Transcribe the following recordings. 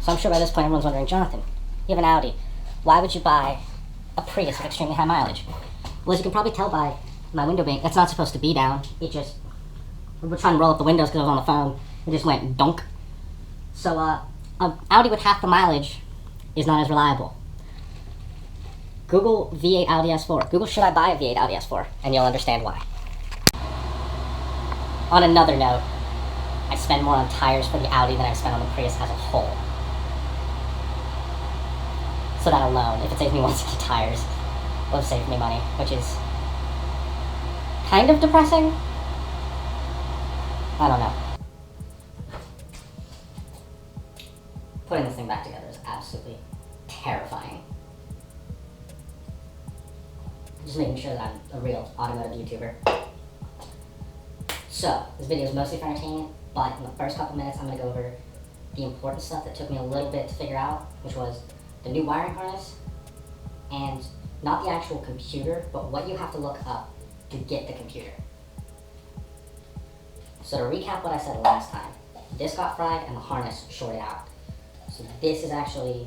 So I'm sure by this point everyone's wondering, Jonathan, you have an Audi. Why would you buy a Prius with extremely high mileage? Well, as you can probably tell by my window being, that's not supposed to be down. It just, we're trying to roll up the windows because I was on the phone. It just went donk. So, an Audi with half the mileage is not as reliable. Google V8 Audi S4. Google should I buy a V8 Audi S4, and you'll understand why. On another note, I spend more on tires for the Audi than I've spent on the Prius as a whole. So that alone, if it saves me 1 set of tires, will have saved me money, which is kind of depressing. I don't know. Putting this thing back together is absolutely terrifying. Just making sure that I'm a real automotive YouTuber. So, this video is mostly for entertainment, but in the first couple minutes I'm going to go over the important stuff that took me a little bit to figure out, which was the new wiring harness, and not the actual computer, but what you have to look up to get the computer. So to recap what I said last time, this got fried and the harness shorted out. So this is actually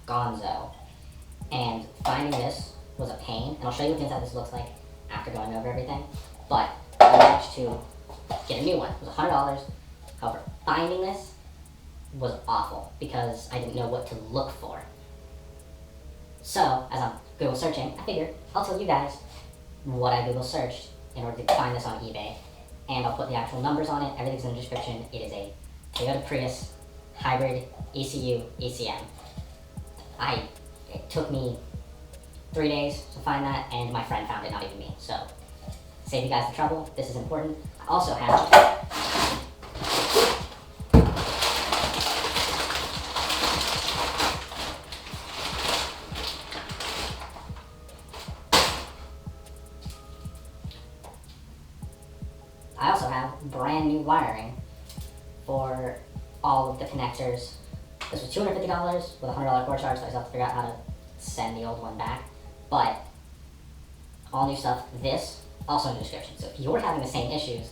gonzo, and finding this was a pain, and I'll show you what the inside of this looks like after going over everything, but I managed to get a new one. It was $100. However, finding this was awful because I didn't know what to look for. So, as I'm Google searching, I figured I'll tell you guys what I Google searched in order to find this on eBay, and I'll put the actual numbers on it. Everything's in the description. It is a Toyota Prius hybrid ECU ECM. It took me 3 days to find that, and my friend found it, not even me. So, save you guys the trouble. This is important. I also have brand new wiring for all of the connectors. This was $250 with a $100 core charge, so I just have to figure out how to send the old one back. But all new stuff. This also in the description. So if you're having the same issues,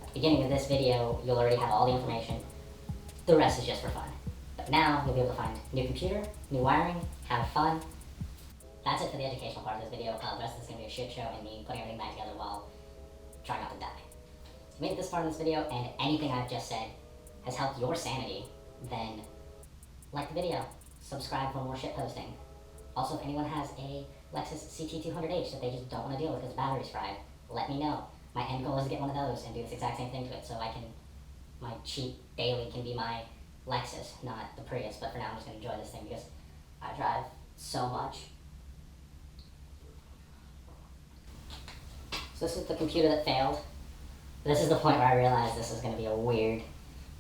at the beginning of this video, you'll already have all the information. The rest is just for fun. But now you'll be able to find new computer, new wiring, have fun. That's it for the educational part of this video. The rest of this is going to be a shit show and me putting everything back together while trying not to die. If you made it this far in this video and anything I've just said has helped your sanity, then like the video, subscribe for more shit posting. Also, if anyone has a Lexus CT200H that they just don't want to deal with because the battery's fried, let me know. My end goal is to get one of those and do this exact same thing to it so my cheap daily can be my Lexus, not the Prius. But for now, I'm just going to enjoy this thing because I drive so much. So this is the computer that failed. This is the point where I realized this is going to be a weird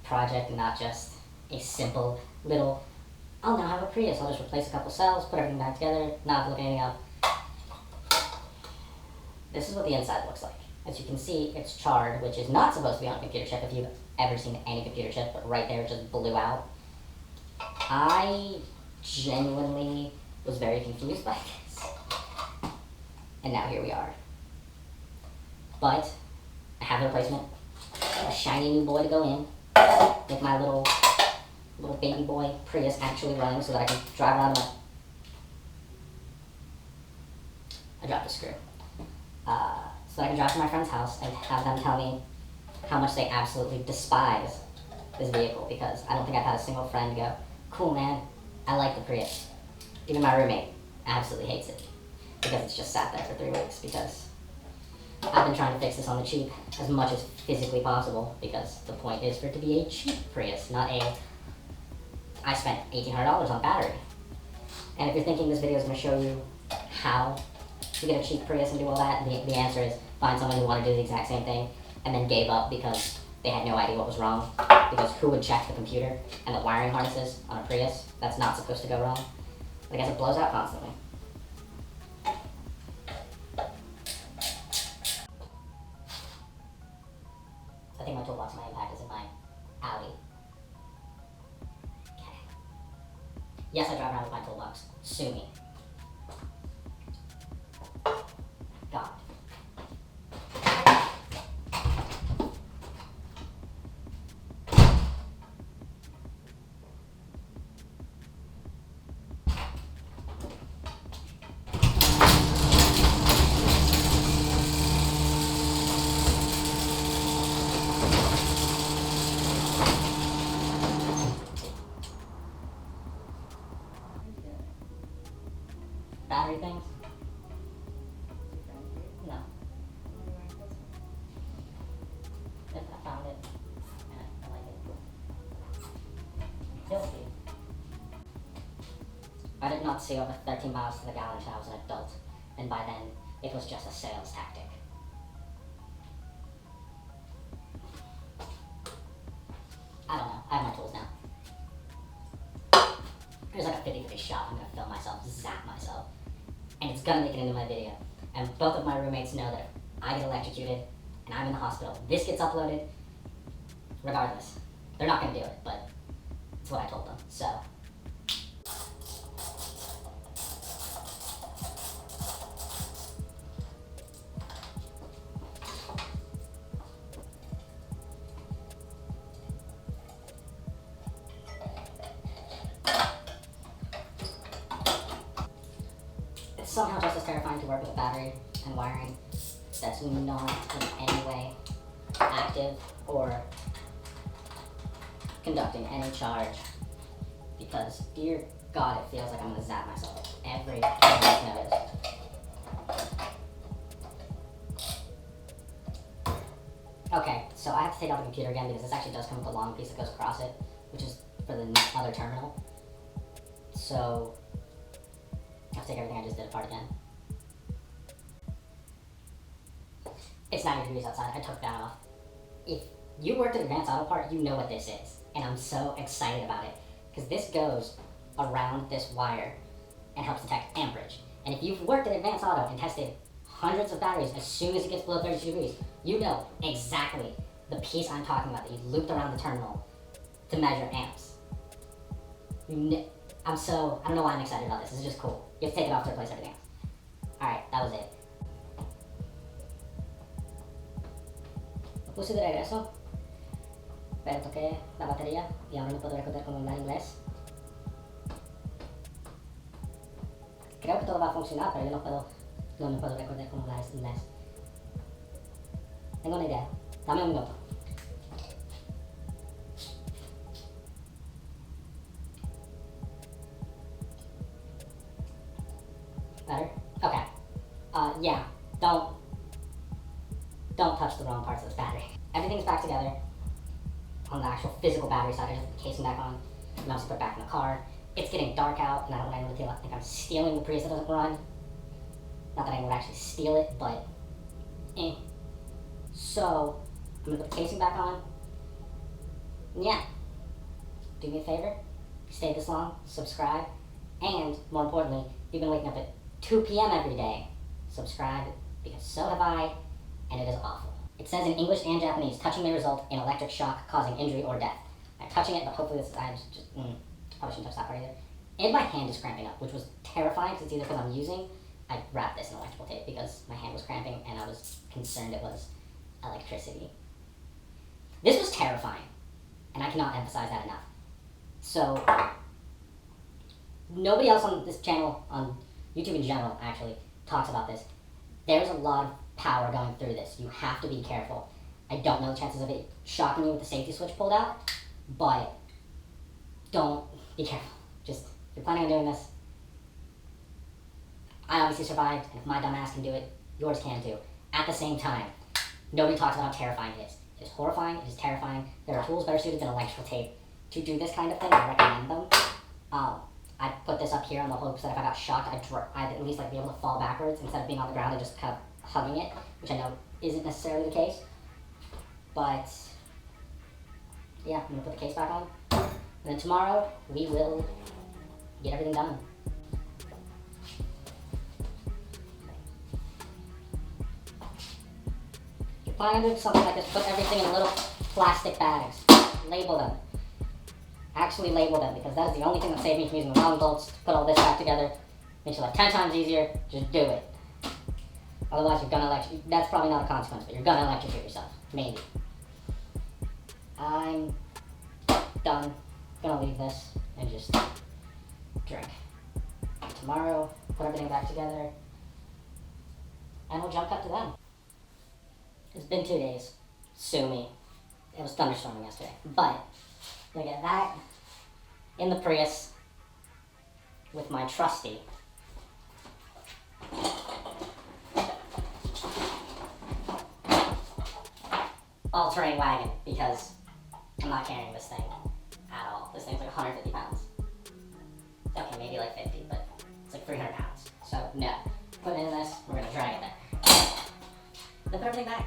project and not just a simple little, I'll now have a Prius, I'll just replace a couple cells, put everything back together, not have to look anything up. This is what the inside looks like. As you can see, it's charred, which is not supposed to be on a computer chip if you've ever seen any computer chip, but right there it just blew out. I genuinely was very confused by this. And now here we are. But I have the replacement, a shiny new boy to go in, with my little baby boy Prius actually running so that I can drive around I dropped a screw. So I can drive to my friend's house and have them tell me how much they absolutely despise this vehicle, because I don't think I've had a single friend go, cool man, I like the Prius. Even my roommate absolutely hates it because it's just sat there for 3 weeks, because I've been trying to fix this on the cheap as much as physically possible, because the point is for it to be a cheap Prius, not I spent $1,800 on battery. And if you're thinking this video is going to show you how to get a cheap Prius and do all that, the answer is find someone who wanted to do the exact same thing and then gave up because they had no idea what was wrong. Because who would check the computer and the wiring harnesses on a Prius? That's not supposed to go wrong. I guess it blows out constantly. I think my toolbox and my impact is in my Audi. Okay. Yes, I drive around with my toolbox. Sue me. God. battery things. No. I found it. And I like it. Filthy. I did not see over 13 miles to the gallon until I was an adult, and by then, it was just a sales tactic. I don't know, I have my tools now. There's like a 50-50 shot I'm gonna film myself, zap myself, and it's gonna make it into my video. And both of my roommates know that if I get electrocuted and I'm in the hospital, this gets uploaded, regardless. They're not gonna do it, but it's what I told them, so. It's somehow just as terrifying to work with a battery and wiring that's not in any way active or conducting any charge, because dear God, it feels like I'm gonna zap myself every moment's notice. Okay, so I have to take out the computer again because this actually does come with a long piece that goes across it, which is for the other terminal. So I have to take everything I just did apart again. It's 90 degrees outside. I took that off. If you worked at Advanced Auto Part, you know what this is. And I'm so excited about it. Because this goes around this wire and helps detect amperage. And if you've worked at Advanced Auto and tested hundreds of batteries as soon as it gets below 32 degrees, you know exactly the piece I'm talking about that you looped around the terminal to measure amps. I don't know why I'm excited about this. This is just cool. You have to take it off to replace everything else. Alright, that was it. Lo puse de regreso, pero toqué la batería y ahora no puedo recordar cómo hablar inglés. Creo que todo va a funcionar, pero yo no puedo recordar cómo hablar inglés. Tengo una idea. Dame un minuto. Better? Okay. Yeah. Don't touch the wrong parts of this battery. Everything's back together on the actual physical battery side. I just put the casing back on, and obviously put it back in the car. It's getting dark out, and I don't want anyone to think I'm stealing the Prius that doesn't run. Not that anyone would actually steal it, but So, I'm gonna put the casing back on. And yeah. Do me a favor. If you stayed this long, subscribe. And, more importantly, you've been waking up at 2 p.m. every day. Subscribe, because so have I, and it is awful. It says in English and Japanese, touching may result in electric shock causing injury or death. I'm touching it, but hopefully probably shouldn't touch that part either. And my hand is cramping up, which was terrifying, because it's either because I'm using, I wrapped this in electrical tape because my hand was cramping and I was concerned it was electricity. This was terrifying, and I cannot emphasize that enough. So, nobody else on this channel, on YouTube in general, actually, talks about this. There's a lot of power going through this. You have to be careful. I don't know the chances of it shocking you with the safety switch pulled out, but don't be careful. Just, if you're planning on doing this, I obviously survived, and if my dumb ass can do it, yours can too. At the same time, nobody talks about how terrifying it is. It is horrifying, it is terrifying. There are tools better suited than electrical tape to do this kind of thing. I recommend them. I put this up here on the hopes that if I got shocked, I'd at least be able to fall backwards instead of being on the ground and just kind of hugging it, which I know isn't necessarily the case. But yeah, I'm gonna put the case back on, and then tomorrow we will get everything done. If you're planning on doing something like this, put everything in little plastic bags. Label them. Actually label them, because that is the only thing that saved me from using the round bolts to put all this back together. Makes your life 10 times easier. Just do it. Otherwise, you're gonna that's probably not a consequence, but you're gonna electrocute yourself. Maybe. I'm done. Gonna leave this and just drink. Tomorrow, put everything back together, and we'll jump cut to them. It's been 2 days. Sue me. It was thunderstorming yesterday, but look at that in the Prius with my trusty all-terrain wagon because I'm not carrying this thing at all. This thing's like 150 pounds. Okay, maybe like 50, but it's like 300 pounds. So no, put it in this, we're gonna drag it there. Then put everything back.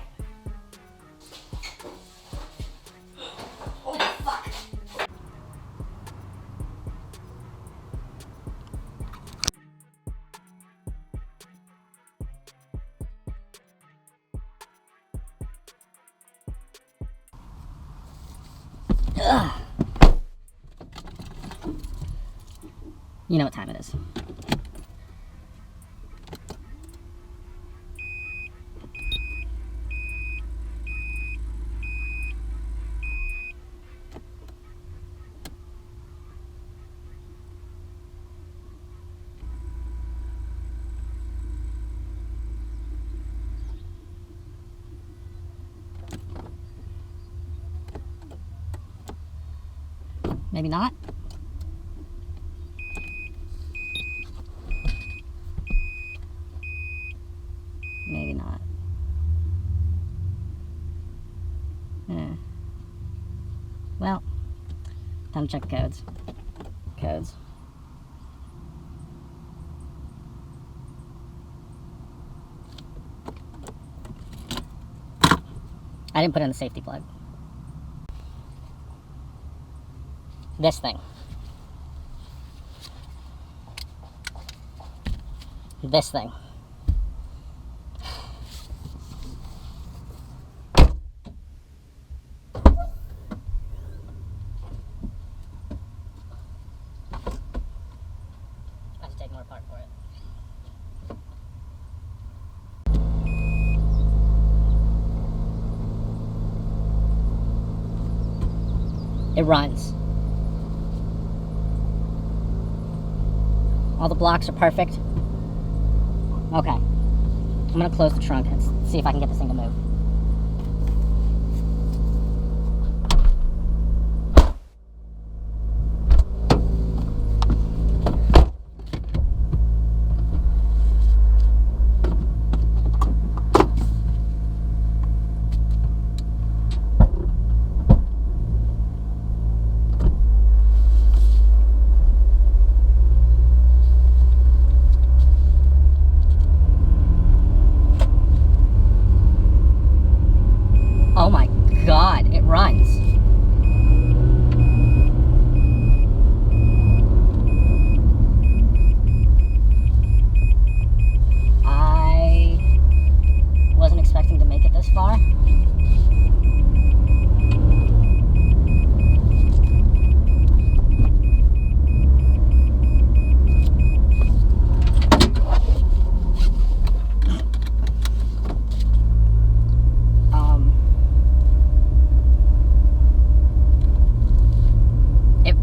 Holy fuck! Ugh. You know what time it is. Maybe not. Maybe not. Well, time to check the codes. Codes. I didn't put in the safety plug. This thing. This thing. I have to take more apart for it. It runs. All the blocks are perfect. Okay. I'm gonna close the trunk and see if I can get this thing to move. Oh my god, it runs. I wasn't expecting to make it this far.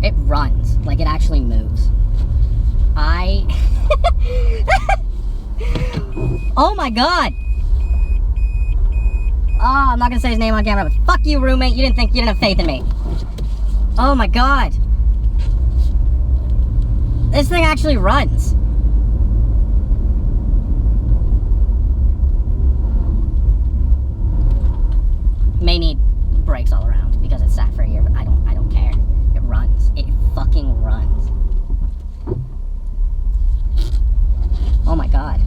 It runs, like it actually moves. Oh my god! Oh, I'm not gonna say his name on camera, but fuck you, roommate, you didn't have faith in me. Oh my god. This thing actually runs. May need brakes all around because it's sat for a year, but I don't care. It runs. It fucking runs. Oh my god.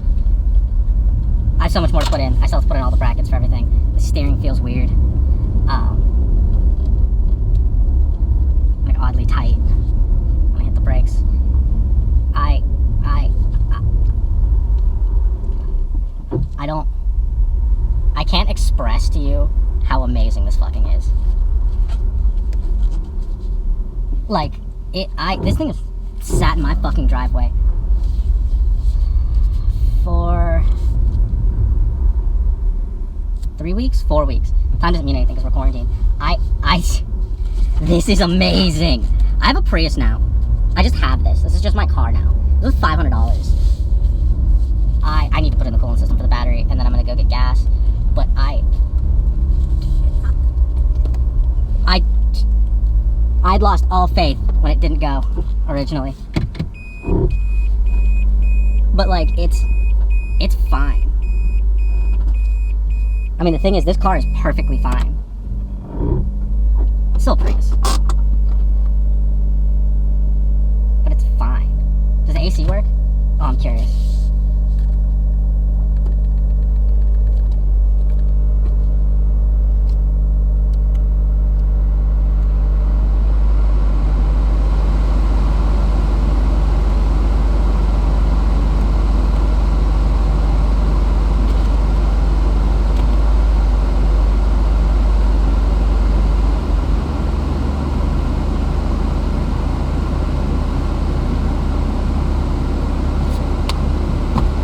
I have so much more to put in. I still have to put in all the brackets for everything. The steering feels weird. Like oddly tight. When I hit the brakes. I can't express to you how amazing this fucking is. Like, this thing has sat in my fucking driveway for 3 weeks? 4 weeks. Time doesn't mean anything because we're quarantined. This is amazing. I have a Prius now. I just have this. This is just my car now. This was $500. I need to put in the coolant system for the battery, and then I'm gonna go get gas. But I'd lost all faith when it didn't go originally. But like, it's fine. I mean, the thing is, this car is perfectly fine. still a Prius. But it's fine. Does the AC work? Oh, I'm curious.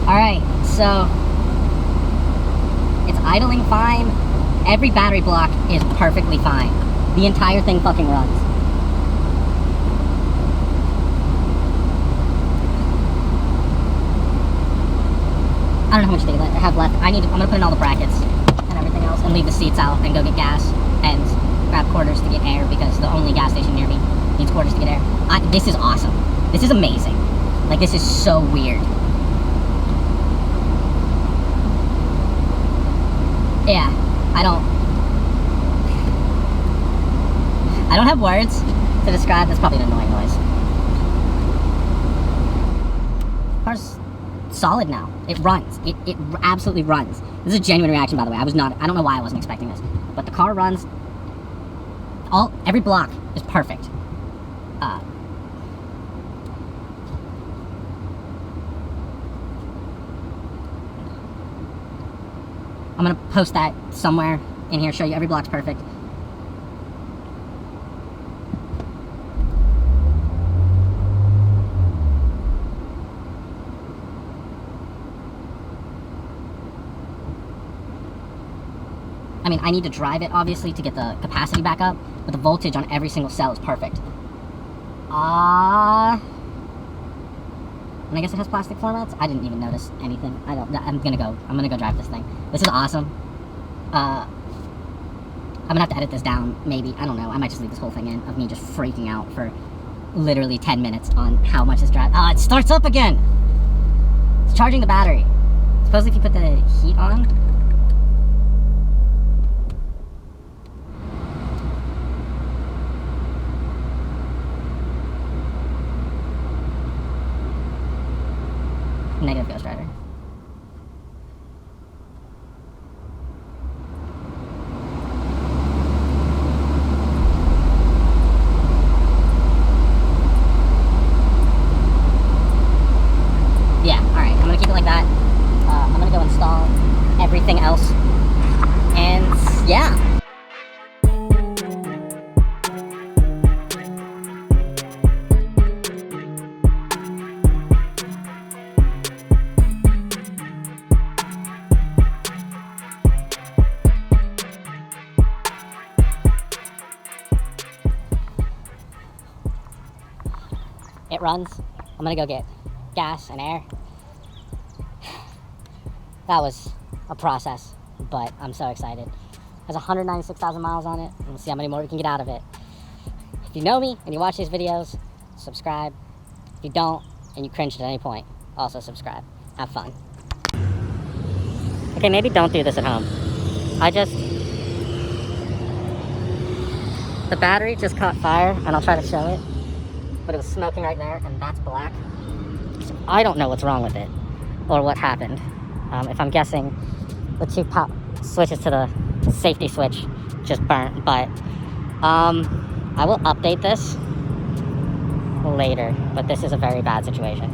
Alright, so it's idling fine. Every battery block is perfectly fine. The entire thing fucking runs. I don't know how much they have left. I'm gonna put in all the brackets and everything else and leave the seats out and go get gas and grab quarters to get air because the only gas station near me needs quarters to get air. This is awesome. This is amazing. Like, this is so weird. Yeah, I don't have words to describe. That's probably an annoying noise. Car's solid now. It runs. It absolutely runs. This is a genuine reaction, by the way. I don't know why I wasn't expecting this. But the car runs. Every block is perfect. I'm gonna post that somewhere in here, show you every block's perfect. I mean, I need to drive it, obviously, to get the capacity back up, but the voltage on every single cell is perfect. And I guess it has plastic floor mats. I didn't even notice anything. I'm gonna go drive this thing. This is awesome. I'm gonna have to edit this down, maybe. I don't know. I might just leave this whole thing in of me just freaking out for literally 10 minutes on how much this drives. It starts up again! It's charging the battery. Suppose if you put the heat on. Negative Ghost Rider. Yeah, alright, I'm gonna keep it like that. I'm gonna go install everything else. And yeah. It runs. I'm gonna go get gas and air. That was a process, but I'm so excited. It has 196,000 miles on it, and we'll see how many more we can get out of it. If you know me and you watch these videos, subscribe. If you don't, and you cringed at any point, also subscribe. Have fun. Okay, maybe don't do this at home. The battery just caught fire, and I'll try to show it. But it was smoking right there, and that's black. So I don't know what's wrong with it, or what happened. If I'm guessing, the two switches to the safety switch just burnt, but I will update this later, but this is a very bad situation.